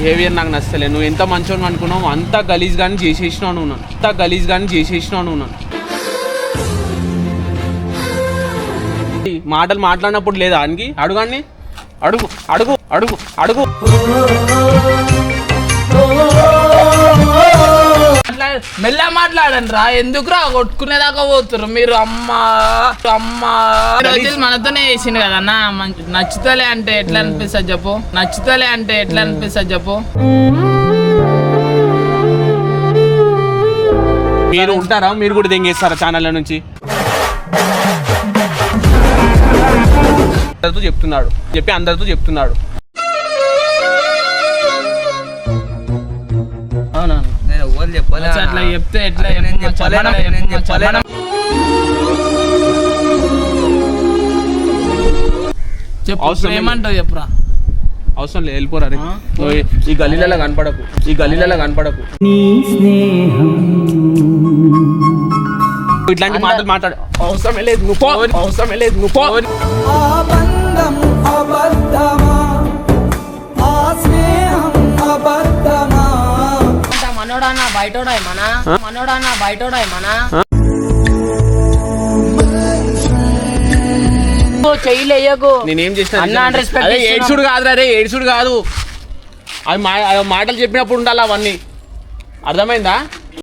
Behaviour నాకు నచ్చలే. నువ్వు ఎంత మంచోని అనుకున్నావు అంత గలీజ్ గాని చేసేసినావు నువ్వు నన్ను. అంత గలీజ్ గాని చేసేసినావు నువ్వు నన్ను. మాటలు మాట్లాడినప్పుడు లేదా అనికి అడుగాన్ని అడుగు అడుగు అడుగు అడుగు. మెల్ల మాట్లాడండి రా, ఎందుకురా కొట్టుకునేదాకా పోతురు మీరు. అమ్మా అమ్మా రోజులు మనతోనే చేసిండు కదన్నా. నచ్చుతలే అంటే ఎట్లా అనిపిస్తుంది చెప్పు, నచ్చుతలే అంటే ఎట్లా అనిపిస్తుంది చెప్పు. మీరు ఉంటారా, మీరు కూడా దెంగేస్తారా ఛానళ్ళ నుంచి? అందరితో చెప్తున్నాడు, చెప్పి అందరితో చెప్తున్నాడు. అట్లా చెప్తే ఎట్లా చెప్పు, ఏమంటావు చెప్పురా. అవసరం లేదు, వెళ్ళిపోరా. ఈ గల్లీలలో కనపడకు, ఈ గల్లీలలో కనపడకు. ఇట్లాంటి మాటలు మాట్లాడు అవసరమే లేదు. నువ్వు పో, అవసరమే లేదు. నువ్వు పో. మనోడన్నా బయటోడా ఏమన్నా, మనోడన్నా బయటోడా ఏమన్నా చెయ్యలేయకు. నేనేం చేసిన ఏడ్చుడు కాదురా, రే ఏడ్చుడు కాదు. అవి మాటలు చెప్పినప్పుడు ఉండాలి అవన్నీ. అర్థమైందా?